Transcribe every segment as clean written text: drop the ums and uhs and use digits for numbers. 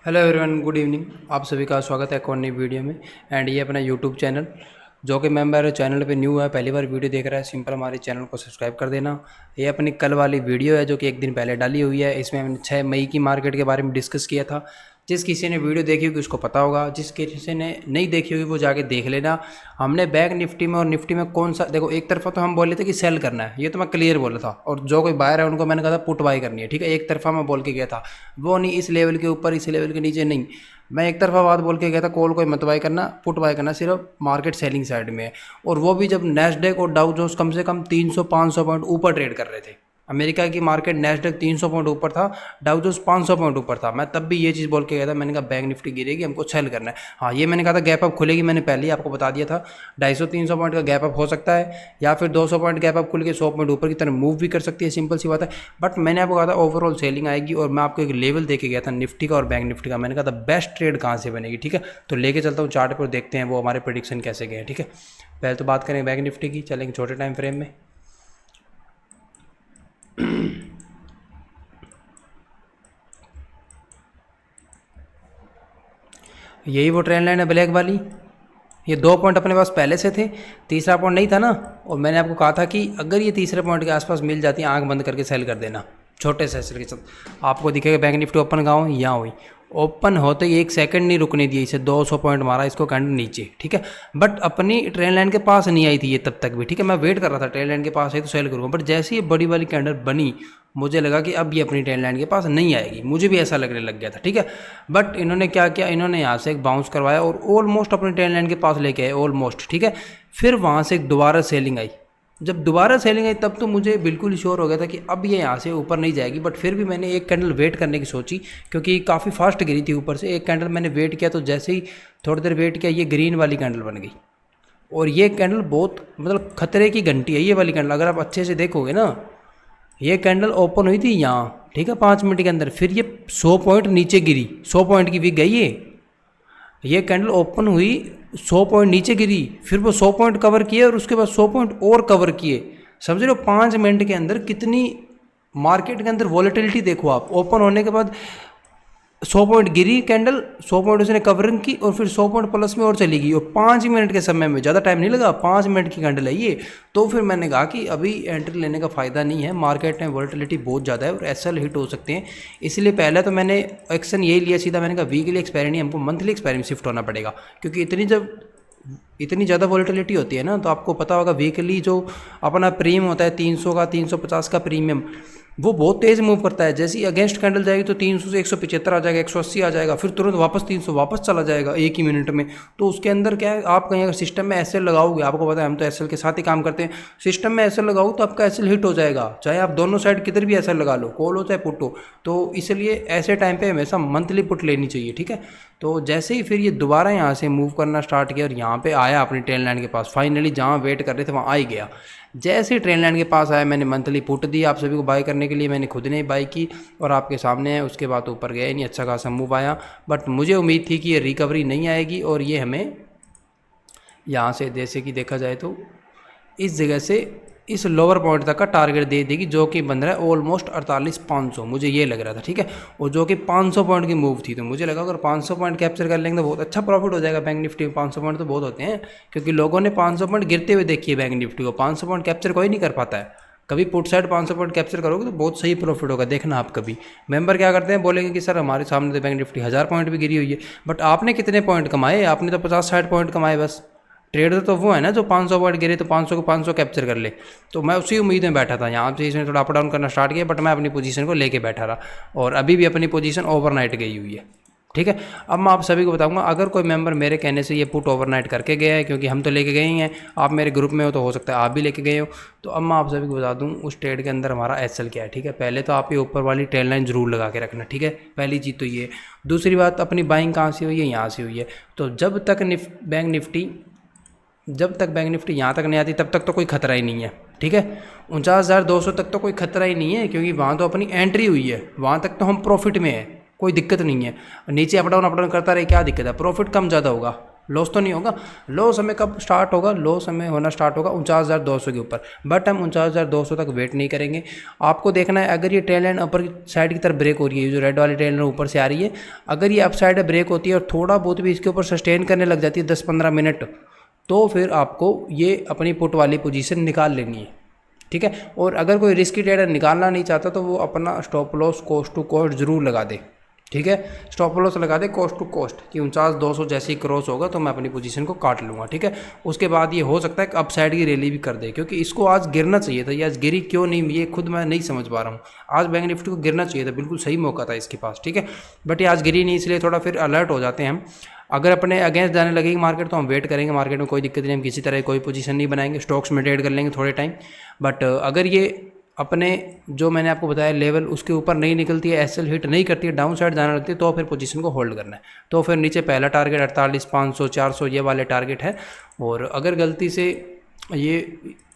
Hello everyone, good evening. आप सभी का स्वागत है एक और नई वीडियो में। एंड ये अपना यूट्यूब चैनल, जो कि मेंबर चैनल पे न्यू है, पहली बार वीडियो देख रहा है, सिंपल हमारे चैनल को सब्सक्राइब कर देना। ये अपनी कल वाली वीडियो है जो कि एक दिन पहले डाली हुई है। इसमें हमने 6 मई की मार्केट के बारे में डिस्कस किया था। जिस किसी ने वीडियो देखी होगी उसको पता होगा, जिस किसी ने नहीं देखी होगी वो जाके देख लेना। हमने बैंक निफ्टी में और निफ्टी में कौन सा, देखो एक तरफा तो हम बोले थे कि सेल करना है, ये तो मैं क्लियर बोला था, और जो कोई बायर है उनको मैंने कहा था पुट बाई करनी है, ठीक है। एक तरफा मैं बोल के गया था, वो नहीं इस लेवल के ऊपर इस लेवल के नीचे नहीं। मैं एक तरफा बात बोल के गया था, कॉल कोई मत बाई करना, पुट बाई करना सिर्फ मार्केट सेलिंग साइड में है। और वो भी जब नैस्डैक और डाउ जोन्स कम से कम 300-500 पॉइंट ऊपर ट्रेड कर रहे थे। अमेरिका की मार्केट नैस्डैक 300 पॉइंट ऊपर था, डाउ जोन्स 500 पॉइंट ऊपर था। मैं तब भी ये चीज़ बोल के गया था, मैंने कहा बैंक निफ्टी गिरेगी, हमको सेल करना है। हाँ, ये मैंने कहा था गैप अप खुलेगी, मैंने पहले ही आपको बता दिया था 250-300 पॉइंट का गैप अप हो सकता है, या फिर 200 पॉइंट गैप अप खुल के 100 पॉइंट ऊपर की तरफ मूव भी कर सकती है, सिंपल सी बात है। बट मैंने आपको कहा था ओवरऑल सेलिंग आएगी, और मैं आपको एक लेवल दे के गया था निफ्टी का और बैंक निफ्टी का। मैंने कहा था बेस्ट ट्रेड कहाँ से बनेगी, ठीक है। तो लेके चलता हूँ चार्ट पर, देखते हैं वो हमारे प्रेडिक्शन कैसे गए हैं, ठीक है। पहले तो बात करें बैंक निफ्टी की, चलेंगे छोटे टाइम फ्रेम में। यही वो ट्रेंड लाइन है ब्लैक वाली। ये 2 पॉइंट अपने पास पहले से थे, तीसरा पॉइंट नहीं था ना। और मैंने आपको कहा था कि अगर ये तीसरे पॉइंट के आसपास मिल जाती है, आंख बंद करके सेल कर देना छोटे से सेल के साथ। आपको दिखेगा बैंक निफ्टी ओपन कहाँ हुई, यहाँ हुई। ओपन होते ही 1 सेकंड नहीं रुकने दिए इसे, 200 पॉइंट मारा इसको कैंडल नीचे, ठीक है। बट अपनी ट्रेंड लाइन के पास नहीं आई थी ये तब तक भी, ठीक है। मैं वेट कर रहा था ट्रेंड लाइन के पास है तो सेल करूँगा, बट जैसे ही बड़ी वाली कैंडल बनी, मुझे लगा कि अब ये अपनी ट्रेंड लाइन के पास नहीं आएगी, मुझे भी ऐसा लगने लग गया था, ठीक है। बट इन्होंने क्या किया, इन्होंने यहाँ से एक बाउंस करवाया और ऑलमोस्ट अपनी ट्रेंड लाइन के पास लेके आए, ऑलमोस्ट, ठीक है। फिर वहाँ से एक दोबारा सेलिंग आई। जब दोबारा सेलिंग आई तब तो मुझे बिल्कुल श्योर हो गया था कि अब ये यहाँ से ऊपर नहीं जाएगी। बट फिर भी मैंने एक कैंडल वेट करने की सोची, क्योंकि काफ़ी फास्ट गिरी थी ऊपर से। एक कैंडल मैंने वेट किया, तो जैसे ही थोड़ी देर वेट किया, ये ग्रीन वाली कैंडल बन गई। और ये कैंडल बहुत मतलब खतरे की घंटी है ये वाली कैंडल, अगर आप अच्छे से देखोगे ना। ये कैंडल ओपन हुई थी यहाँ, ठीक है, 5 मिनट के अंदर, फिर ये 100 पॉइंट नीचे गिरी, 100 पॉइंट की वीक गई ये कैंडल ओपन हुई, 100 पॉइंट नीचे गिरी, फिर वो 100 पॉइंट कवर किए और उसके बाद 100 पॉइंट और कवर किए। समझ रहे हो 5 मिनट के अंदर कितनी मार्केट के अंदर वॉलेटिलिटी देखो आप। ओपन होने के बाद 100 पॉइंट गिरी कैंडल, 100 पॉइंट उसने कवरिंग की और फिर 100 पॉइंट प्लस में और चली गई, और 5 मिनट के समय में, ज़्यादा टाइम नहीं लगा, 5 मिनट की कैंडल है ये। तो फिर मैंने कहा कि अभी एंट्री लेने का फ़ायदा नहीं है, मार्केट में वॉलेटिलिटी बहुत ज़्यादा है और एसएल हिट हो सकते हैं। इसलिए पहले तो मैंने एक्शन यही लिया सीधा, मैंने कहा वीकली एक्सपायरी नहीं, हमको मंथली एक्सपायरी में शिफ्ट होना पड़ेगा। क्योंकि इतनी ज़्यादा वॉलेटिलिटी होती है ना, तो आपको पता होगा वीकली जो अपना प्रीमियम होता है 300 का 350 का प्रीमियम, वो बहुत तेज़ मूव करता है। जैसे ही अगेंस्ट कैंडल जाएगी तो 300 से 175 आ जाएगा, 180 आ जाएगा, फिर तुरंत वापस 300 वापस चला जाएगा एक ही मिनट में। तो उसके अंदर क्या है, आप कहीं अगर सिस्टम में एसएल लगाओगे, आपको पता है हम तो एसएल के साथ ही काम करते हैं, सिस्टम में एसएल लगाओ तो आपका एसएल हिट हो जाएगा, चाहे आप दोनों साइड किधर भी एसएल लगा लो, कॉल हो चाहे पुट हो। तो इसलिए ऐसे टाइम पे हमेशा मंथली पुट लेनी चाहिए, ठीक है। तो जैसे ही फिर ये दोबारा यहाँ से मूव करना स्टार्ट किया और यहाँ पे आया अपनी ट्रेंड लाइन के पास, फाइनली जहाँ वेट कर रहे थे वहाँ आ ही गया। जैसे ही ट्रेंड लाइन के पास आया, मैंने मंथली पुट दी आप सभी को बाय करने के लिए, मैंने खुद ने बाई की और आपके सामने है। उसके बाद ऊपर गया नहीं, अच्छा खासा मूव आया। बट मुझे उम्मीद थी कि ये रिकवरी नहीं आएगी और ये हमें यहाँ से, जैसे कि देखा जाए तो इस जगह से इस लोअर पॉइंट तक का टारगेट दे देगी, जो कि बन रहा है ऑलमोस्ट 48,500, मुझे ये लग रहा था, ठीक है। और जो कि 500 पॉइंट की मूव थी, तो मुझे लगा अगर 500 पॉइंट कैप्चर कर लेंगे तो बहुत अच्छा प्रॉफिट हो जाएगा बैंक निफ्टी में। 500 पॉइंट तो बहुत होते हैं, क्योंकि लोगों ने 500 पॉइंट गिरते हुए देखी है बैंक निफ्टी को। 500 पॉइंट कैप्चर कोई नहीं कर पाता है। कभी पुट साइड 500 पॉइंट कैप्चर करोगे तो बहुत सही प्रॉफिट होगा, देखना आप कभी। मेंबर क्या करते हैं, बोलेंगे कि सर हमारे सामने तो बैंक निफ्टी 1000 पॉइंट भी गिरी हुई है, बट आपने कितने पॉइंट कमाए, आपने तो 50-60 पॉइंट कमाए बस। ट्रेडर तो वो है ना जो 500 पॉइंट गिरे तो 500 को 500 कैप्चर कर ले। तो मैं उसी उम्मीद में बैठा था, यहाँ से इसने थोड़ा अप डाउन करना स्टार्ट किया, बट मैं अपनी पोजीशन को लेके बैठा रहा और अभी भी अपनी पोजीशन ओवरनाइट गई हुई है, ठीक है। अब मैं आप सभी को बताऊंगा, अगर कोई मेंबर मेरे कहने से ये पुट ओवरनाइट करके गया है, क्योंकि हम तो लेके गए ही हैं, आप मेरे ग्रुप में हो तो हो सकता है आप भी लेके गए हो, तो अब मैं आप सभी को बता दूं उस ट्रेड के अंदर हमारा एसएल क्या है, ठीक है। पहले तो आप ये ऊपर वाली ट्रेंड लाइन जरूर लगा के रखना, ठीक है, पहली चीज़ तो ये। दूसरी बात, अपनी बाइंग कहाँ से हुई है, यहाँ से हुई है। तो जब तक बैंक निफ्टी यहाँ तक नहीं आती तब तक तो कोई खतरा ही नहीं है, ठीक है। 49,200 तक तो कोई खतरा ही नहीं है, क्योंकि वहाँ तो अपनी एंट्री हुई है, वहाँ तक तो हम प्रॉफिट में है, कोई दिक्कत नहीं है। नीचे अप डाउन करता रहे, क्या दिक्कत है, प्रॉफिट कम ज़्यादा होगा, लॉस तो नहीं होगा। लॉस हमें कब स्टार्ट होगा, लॉस हमें होना स्टार्ट होगा 49,200 के ऊपर, बट हम 49,200 तक वेट नहीं करेंगे। आपको देखना है अगर ये ट्रेंड लाइन अपर साइड की तरफ ब्रेक हो रही है, जो रेड वाली ट्रेंड लाइन ऊपर से आ रही है, अगर ये अप साइड ब्रेक होती है और थोड़ा बहुत भी इसके ऊपर सस्टेन करने लग जाती है 10-15 मिनट, तो फिर आपको ये अपनी पुट वाली पोजीशन निकाल लेनी है, ठीक है। और अगर कोई रिस्की ट्रेडर निकालना नहीं चाहता तो वो अपना stop loss cost to cost ज़रूर लगा दे, ठीक है। स्टॉप लॉस लगा दे कॉस्ट टू कॉस्ट कि 49,200 जैसे ही क्रॉस होगा तो मैं अपनी पोजीशन को काट लूँगा, ठीक है। उसके बाद ये हो सकता है कि अप साइड की रैली भी कर दे, क्योंकि इसको आज गिरना चाहिए था। ये आज गिरी क्यों नहीं, ये खुद मैं नहीं समझ पा रहा हूँ। आज बैंक निफ्टी को गिरना चाहिए था, बिल्कुल सही मौका था इसके पास, ठीक है। बट ये आज गिरी नहीं, इसलिए थोड़ा फिर अलर्ट हो जाते हैं हम। अगर अपने अगेंस्ट जाने लगेगी मार्केट तो हम वेट करेंगे, मार्केट में कोई दिक्कत नहीं, हम किसी तरह कोई पोजीशन नहीं बनाएंगे, स्टॉक्स में ट्रेड कर लेंगे थोड़े टाइम। बट अगर ये अपने जो मैंने आपको बताया लेवल उसके ऊपर नहीं निकलती है, एसएल हिट नहीं करती है, डाउन साइड जाना लगती है, तो फिर पोजीशन को होल्ड करना है। तो फिर नीचे पहला टारगेट 48,500 400 ये वाले टारगेट है। और अगर गलती से ये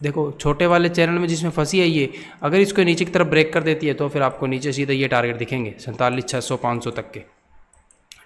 देखो छोटे वाले चैनल में जिसमें फंसी है ये, अगर इसको नीचे की तरफ ब्रेक कर देती है तो फिर आपको नीचे सीधे ये टारगेट दिखेंगे 47,600 500 तक के,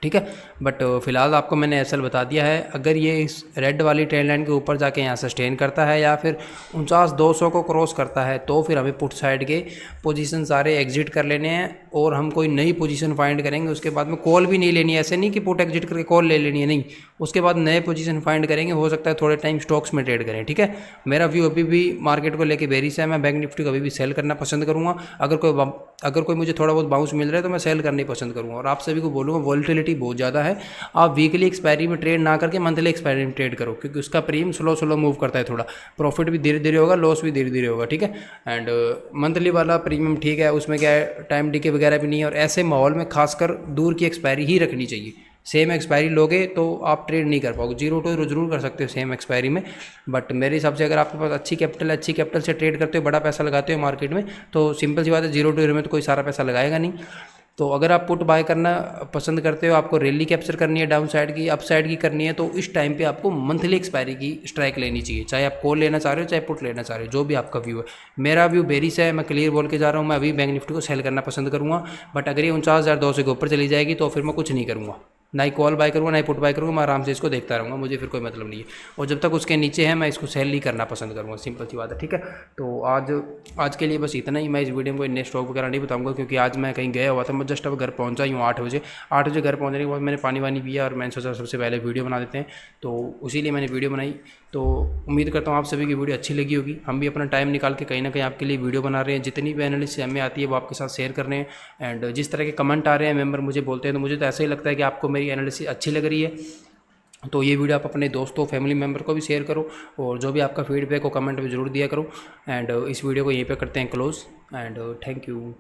ठीक है। बट फिलहाल आपको मैंने एसएल बता दिया है। अगर ये इस रेड वाली ट्रेंड लाइन के ऊपर जाके यहाँ सस्टेन करता है या फिर 49,200 को क्रॉस करता है तो फिर हमें पुट साइड के पोजीशन सारे एग्जिट कर लेने हैं और हम कोई नई पोजीशन फाइंड करेंगे। उसके बाद में कॉल भी नहीं लेनी है, ऐसे नहीं कि पुट एग्जिट करके कॉल ले लेनी है, नहीं। उसके बाद नए पोजीशन फाइंड करेंगे, हो सकता है थोड़े टाइम स्टॉक्स में ट्रेड करें, ठीक है। मेरा व्यू अभी भी मार्केट को लेके बेरिश है, मैं बैंक निफ्टी को अभी भी सेल करना पसंद करूँगा। अगर कोई मुझे थोड़ा बहुत बाउंस मिल रहा है तो मैं सेल करना ही पसंद करूँगा। और आप सभी को बोलूँगा वॉलेटिलिटी बहुत ज़्यादा है, आप वीकली एक्सपायरी में ट्रेड ना करके मंथली एक्सपायरी में ट्रेड करो, क्योंकि उसका प्रीमियम स्लो मूव करता है थोड़ा, प्रॉफिट भी धीरे धीरे होगा, लॉस भी धीरे धीरे होगा, ठीक है। एंड मंथली वाला प्रीमियम ठीक है, उसमें क्या है टाइम डीके वगैरह भी नहीं है। और ऐसे माहौल में खासकर दूर की एक्सपायरी ही रखनी चाहिए। सेम एक्सपायरी लोगे तो आप ट्रेड नहीं कर पाओगे। 0 टू जरूर कर सकते हो सेम एक्सपायरी में, बट मेरे हिसाब से अगर आपके पास अच्छी कैपिटल से ट्रेड करते हो, बड़ा पैसा लगाते हो मार्केट में, तो सिंपल सी बात है 0 टू में तो कोई सारा पैसा लगाएगा नहीं। तो अगर आप पुट बाय करना पसंद करते हो, आपको रैली कैप्चर करनी है, डाउन साइड की अप साइड की करनी है, तो इस टाइम पे आपको मंथली एक्सपायरी की स्ट्राइक लेनी चाहिए, चाहे आप कॉल लेना चाह रहे हो चाहे पुट लेना चाह रहे हो, जो भी आपका व्यू है। मेरा व्यू बेरिश है, मैं क्लियर बोल के जा रहा हूँ, मैं अभी बैंक निफ्टी को सेल करना पसंद करूँगा। बट अगर ये 49,200 के ऊपर चली जाएगी तो फिर मैं कुछ नहीं करूँगा, ना ही कॉल बाय करूँगा ना ही पुट बाय करूँगा, मैं आराम से इसको देखता रहूँगा, मुझे फिर कोई मतलब नहीं है। और जब तक उसके नीचे है मैं इसको सेल नहीं करना पसंद करूँगा, सिंपल सी बात है, ठीक है। तो आज के लिए बस इतना ही। मैं इस वीडियो में कोई नेक्स्ट स्टॉक वगैरह नहीं बताऊँगा, क्योंकि आज मैं कहीं गया हुआ था, मैं जस्ट अब घर पहुँचा ही हूँ 8 बजे। 8 बजे घर पहुँचने के बाद मैंने पानी वानी पिया और मैंने सोचा सबसे पहले वीडियो बना देते हैं, तो इसीलिए मैंने वीडियो बनाई। तो उम्मीद करता हूँ आप सभी की वीडियो अच्छी लगी होगी। हम भी अपना टाइम निकाल के कहीं ना कहीं आपके लिए वीडियो बना रहे हैं, जितनी भी एनालिसिस हमें आती है वो आपके साथ शेयर कर रहे हैं। एंड जिस तरह के कमेंट आ रहे हैं मेंबर मुझे बोलते हैं, तो मुझे तो ऐसा ही लगता है कि आपको मेरी एनालिसिस अच्छी लग रही है। तो ये वीडियो आप अपने दोस्तों फैमिली मेम्बर को भी शेयर करो, और जो भी आपका फीडबैक हो कमेंट में ज़रूर दिया करो। एंड इस वीडियो को यहीं पे करते हैं क्लोज़, एंड थैंक यू।